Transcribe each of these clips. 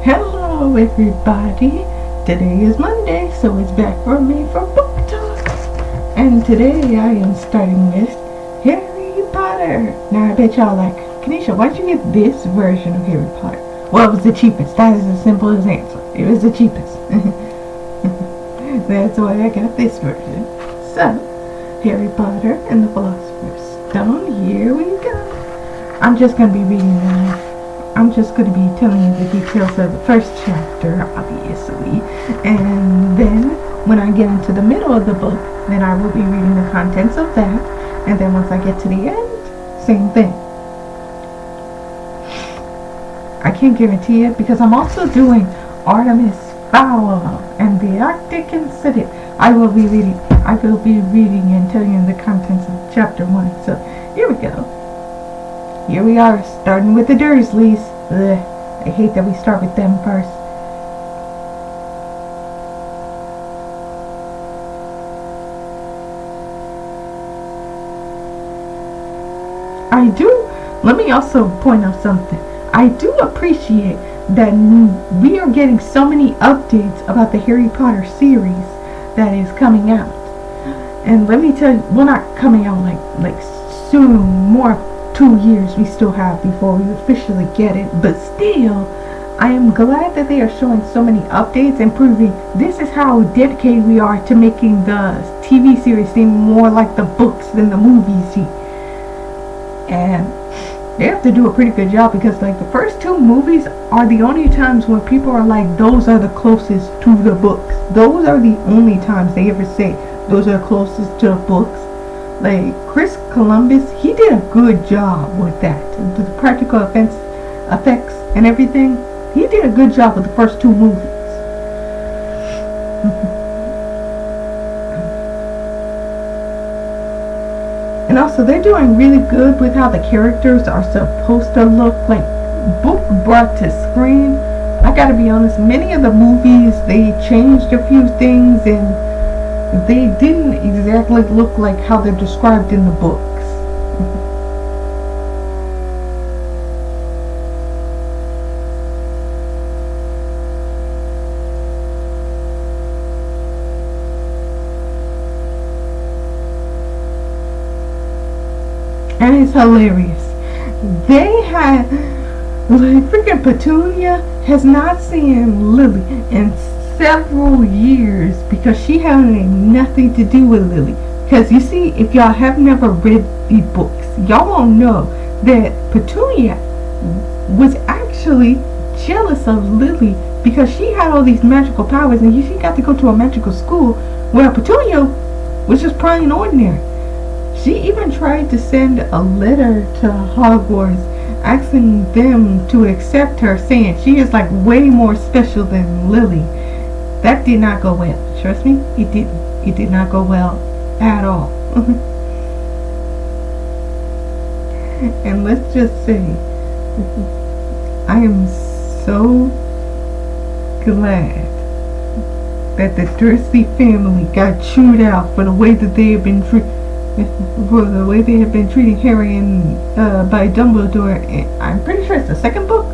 Hello everybody, today is Monday, so it's back for me for Book Talk. And today I am starting with Harry Potter. Now I bet y'all like, Kanisha, why'd you get this version of Harry Potter? Well, it was the cheapest, that is as simple as answer. It was the cheapest. That's why I got this version. So, Harry Potter and the Philosopher's Stone, here we go. I'm just going to be reading I'm just going to be telling you the details of the first chapter, obviously, and then when I get into the middle of the book, then I will be reading the contents of that, and then once I get to the end, same thing. I can't guarantee it because I'm also doing Artemis Fowl and the Arctic Incident. I will be reading and telling you the contents of chapter 1. So here we go. Here we are, starting with the Dursleys. Ugh, I hate that we start with them first. Let me also point out something. I do appreciate that we are getting so many updates about the Harry Potter series that is coming out. And let me tell you, well, not coming out like soon, more 2 years we still have before we officially get it, but still I am glad that they are showing so many updates and proving this is how dedicated we are to making the TV series seem more like the books than the movies do. And they have to do a pretty good job because like the first 2 movies are the only times when people are like, those are the closest to the books. Those are the only times they ever say those are closest to the books. Like Chris Columbus, he did a good job with that. The practical effects and everything. He did a good job with the first 2 movies. And also they're doing really good with how the characters are supposed to look. Like book brought to screen, I gotta be honest, many of the movies they changed a few things and they didn't exactly look like how they're described in the books. And it's hilarious. They had, like, freaking Petunia has not seen Lily in several years because she had nothing to do with Lily. Because you see, if y'all have never read the books, y'all won't know that Petunia was actually jealous of Lily because she had all these magical powers and she got to go to a magical school where Petunia was just plain ordinary. She even tried to send a letter to Hogwarts asking them to accept her, saying she is like way more special than Lily. That did not go well. Trust me, it didn't. It did not go well at all. And let's just say, I am so glad that the Dursley family got chewed out for the way that they have been treating Harry and by Dumbledore. I'm pretty sure it's the second book.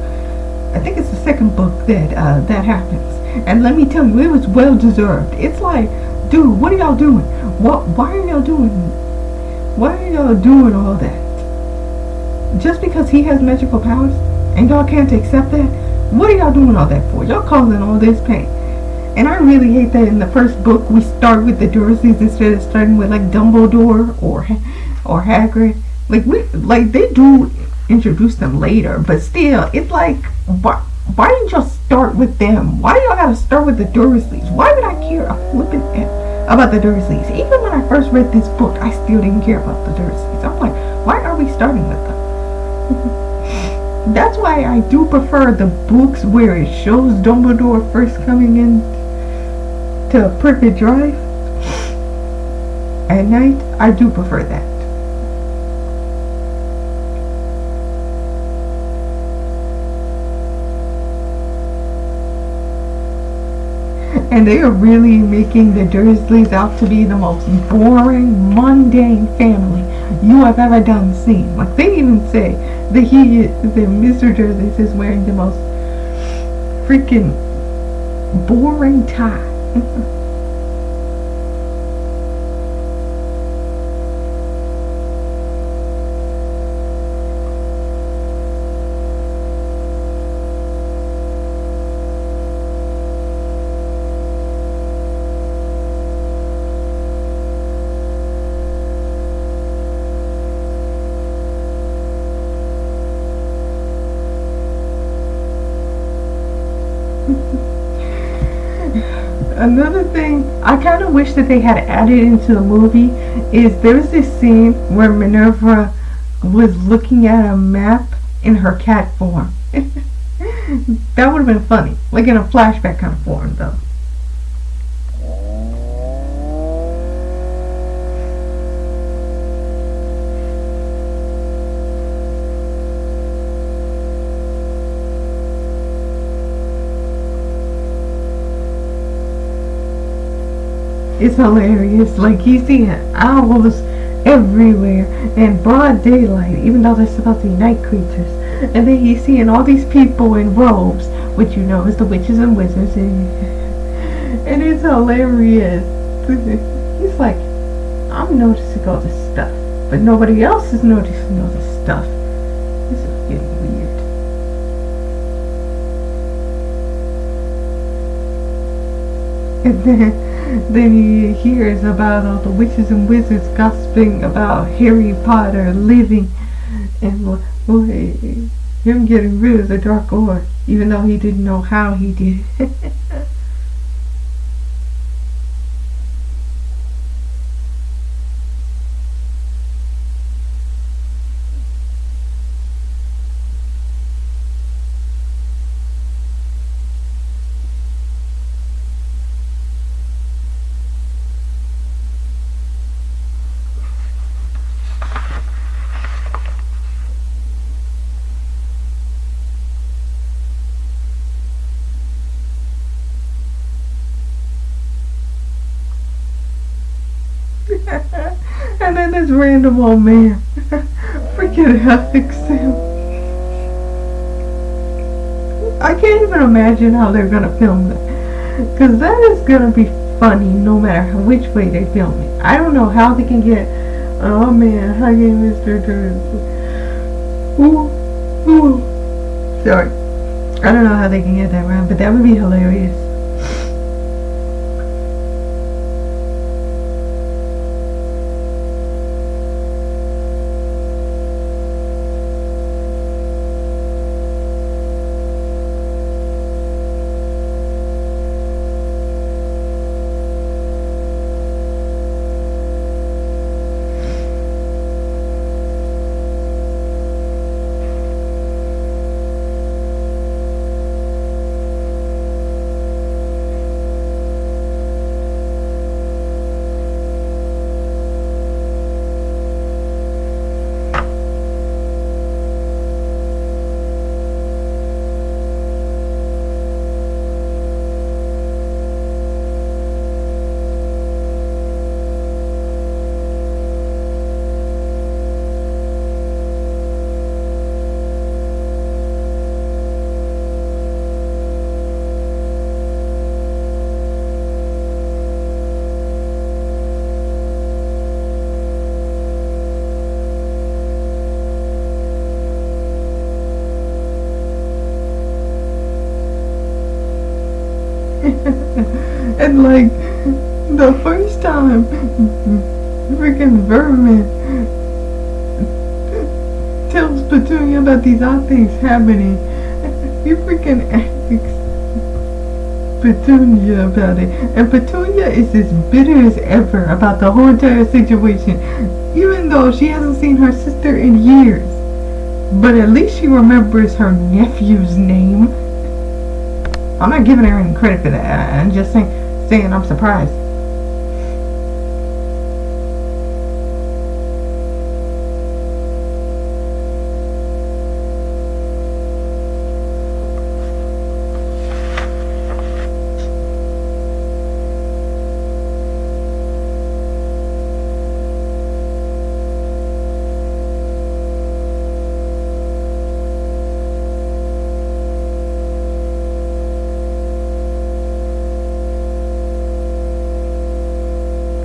I think it's the second book that that happens. And let me tell you, it was well deserved. It's like, dude, what are y'all doing? Why are y'all doing all that? Just because he has magical powers and y'all can't accept that? What are y'all doing all that for? Y'all causing all this pain. And I really hate that in the first book we start with the Dursleys instead of starting with like Dumbledore or Hagrid. Like they do introduce them later, but still, it's like, why didn't y'all start with them? Why do y'all gotta start with the Dursleys? Why would I care about the Dursleys? Even when I first read this book, I still didn't care about the Dursleys. I'm like, why are we starting with them? That's why I do prefer the books where it shows Dumbledore first coming in to Privet Drive at night. I do prefer that. And they are really making the Dursleys out to be the most boring, mundane family you have ever done seen. Like they even say that Mr. Dursley is wearing the most freaking boring tie. Another thing I kind of wish that they had added into the movie is there's this scene where Minerva was looking at a map in her cat form. That would have been funny, like in a flashback kind of form, though. It's hilarious. Like, he's seeing owls everywhere in broad daylight, even though they're supposed to be night creatures. And then he's seeing all these people in robes, which you know is the witches and wizards. And it's hilarious. He's like, I'm noticing all this stuff, but nobody else is noticing all this stuff. This is getting weird. And then he hears about all the witches and wizards gossiping about Harry Potter living and him getting rid of the dark orb, even though he didn't know how he did it. And then this random old man freaking hugs him. I can't even imagine how they're gonna film that, because that is gonna be funny no matter which way they film it. I don't know how they can get oh man hugging Mr. Dursley. Ooh, ooh. Sorry, I don't know how they can get that around, but that would be hilarious. And like the first time freaking Vermin tells Petunia about these odd things happening, he freaking asks Petunia about it, and Petunia is as bitter as ever about the whole entire situation, even though she hasn't seen her sister in years. But at least she remembers her nephew's name. I'm not giving her any credit for that. I'm just saying I'm surprised.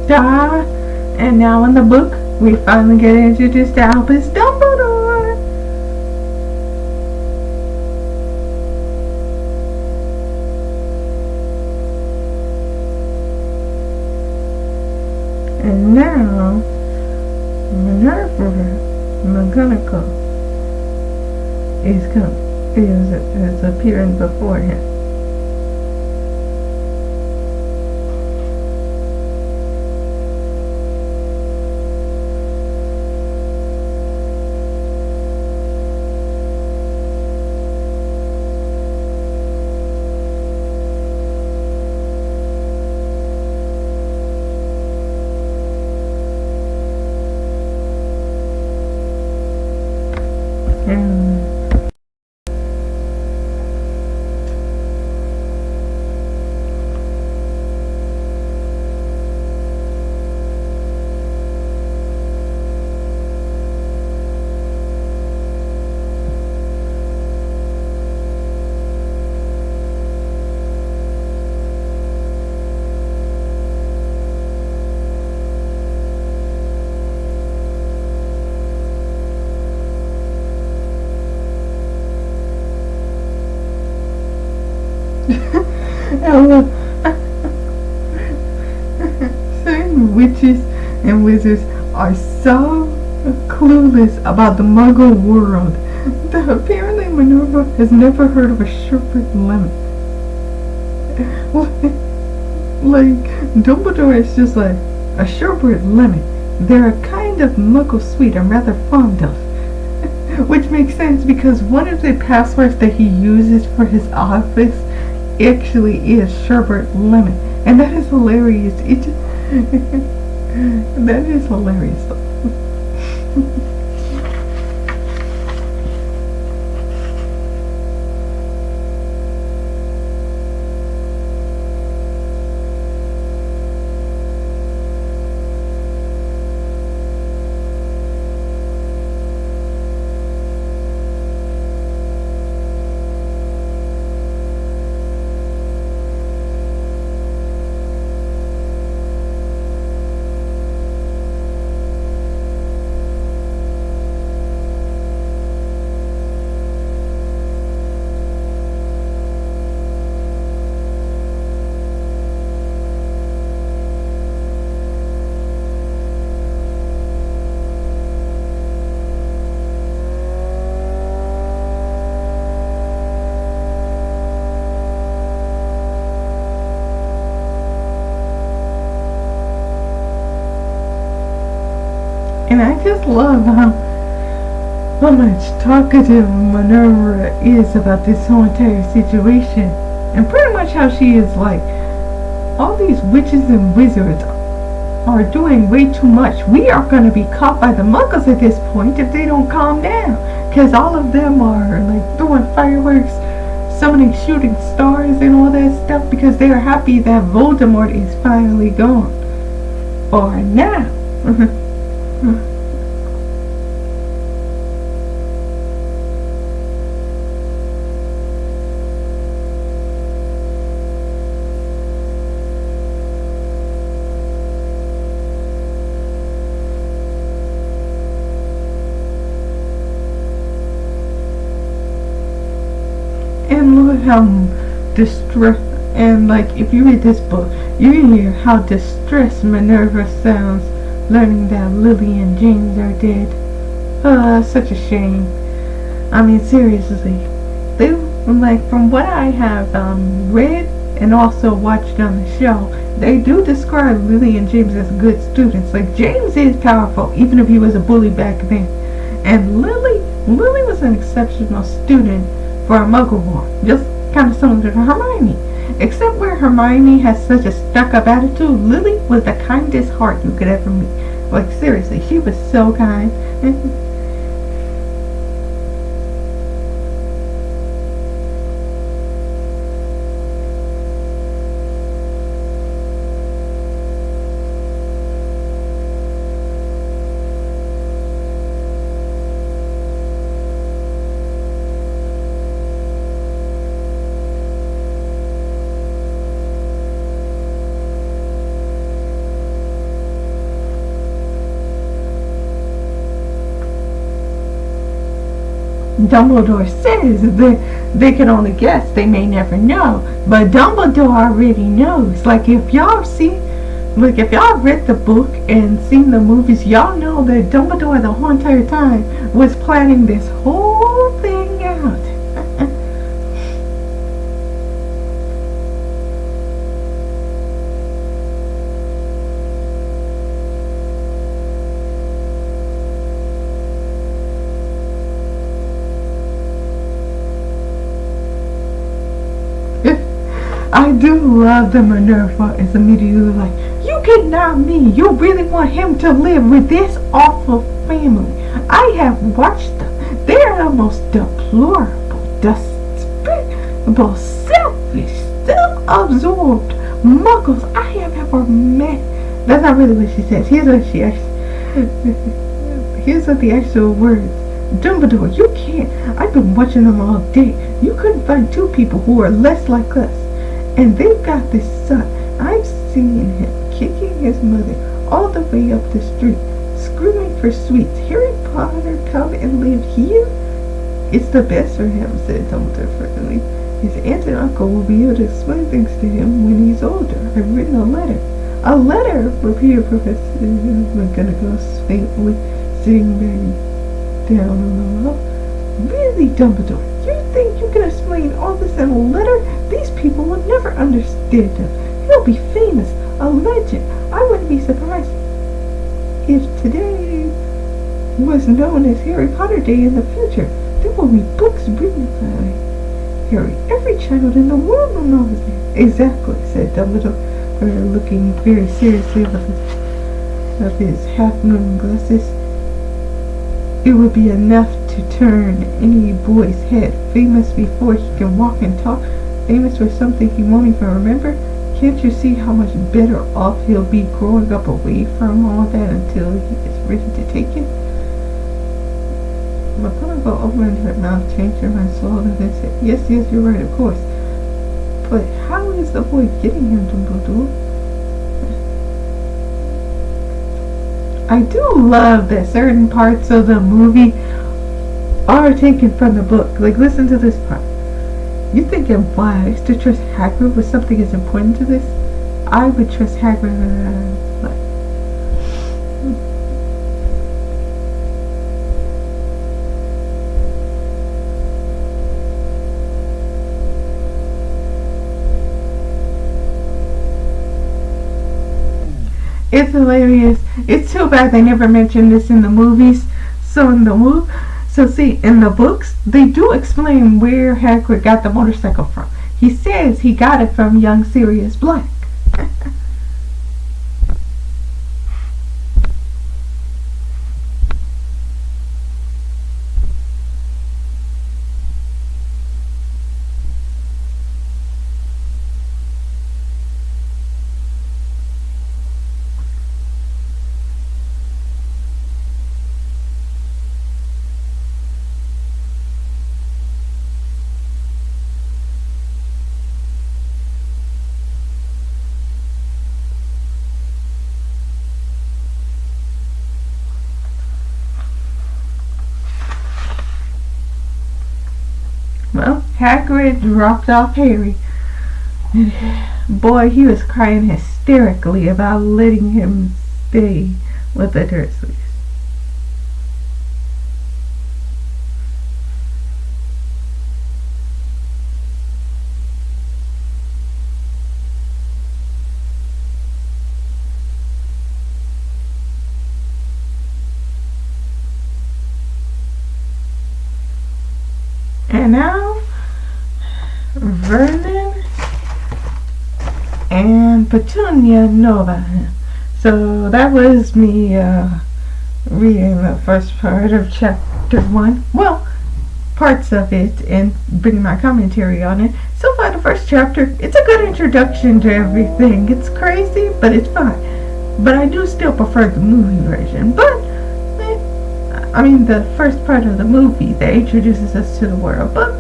die. And now in the book, we finally get introduced to Albus Dumbledore. And now, Minerva McGonagall is appearing before him. Certain witches and wizards are so clueless about the Muggle world that apparently Minerva has never heard of a sherbet lemon. Like, Dumbledore is just like, a sherbet lemon. They're a kind of Muggle sweet I'm rather fond of. Which makes sense because one of the passwords that he uses for his office actually is sherbet lemon, and that is hilarious. That is hilarious though. And I just love how much talkative Minerva is about this whole entire situation. And pretty much how she is like, all these witches and wizards are doing way too much. We are going to be caught by the Muggles at this point if they don't calm down. Because all of them are like throwing fireworks, summoning shooting stars and all that stuff because they are happy that Voldemort is finally gone. For now. And look how distressed, and like if you read this book, you hear how distressed Minerva sounds learning that Lily and James are dead. Such a shame. I mean, seriously. They, like, from what I have read and also watched on the show, they do describe Lily and James as good students. Like, James is powerful, even if he was a bully back then. And Lily was an exceptional student for a Muggle war. Just kind of similar to Hermione. Except where Hermione has such a stuck-up attitude, Lily was the kindest heart you could ever meet. Like, seriously, she was so kind. Dumbledore says that they can only guess, they may never know. But Dumbledore already knows. Like if y'all read the book and seen the movies, y'all know that Dumbledore the whole entire time was planning this whole thing out. I do love the Minerva is immediately like, you kidnapped me. You really want him to live with this awful family. I have watched them. They are the most deplorable, despicable, selfish, self-absorbed muggles I have ever met. That's not really what she says. Here's what the actual words. Dumbledore, you can't. I've been watching them all day. You couldn't find two people who are less like us. And they've got this son. I've seen him kicking his mother all the way up the street, screaming for sweets. Harry Potter, come and live here? It's the best for him, said Dumbledore fervently. His aunt and uncle will be able to explain things to him when he's older. I've written a letter. A letter, repeated Professor McGonagall faintly, sitting back down on the wall. Really, Dumbledore? You think you can explain all this in a letter? These people will never understand him. He'll be famous, a legend. I wouldn't be surprised if today was known as Harry Potter Day in the future. There will be books written about Harry. Every child in the world will know his name. Exactly, said Dumbledore, looking very seriously of his half-moon glasses. It would be enough to turn any boy's head. Famous before he can walk and talk. Famous for something he won't even remember. Can't you see how much better off he'll be growing up away from all that until he is ready to take it? McGonagall opened her mouth, changed her mind slowly, and then said, yes, you're right, of course. But how is the boy getting him, Dumbledore? I do love that certain parts of the movie are taken from the book. Like, listen to this part. You think I'm wise to trust Hagrid with something as important to this? I would trust Hagrid with life. It's hilarious. It's too bad they never mentioned this in the movies. So in the books, they do explain where Hagrid got the motorcycle from. He says he got it from young Sirius Black. Well, Hagrid dropped off Harry. Boy, he was crying hysterically about letting him stay with the Dursleys. And now, Vernon and Petunia know about him. So that was me reading the first part of chapter 1. Well, parts of it, and bringing my commentary on it. So far, the first chapter, it's a good introduction to everything. It's crazy, but it's fine. But I do still prefer the movie version. But the first part of the movie that introduces us to the world, but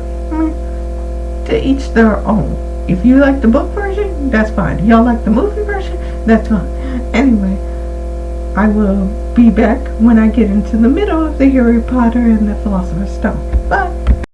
to each their own. If you like the book version, that's fine. Y'all like the movie version, that's fine. Anyway, I will be back when I get into the middle of the Harry Potter and the Philosopher's Stone.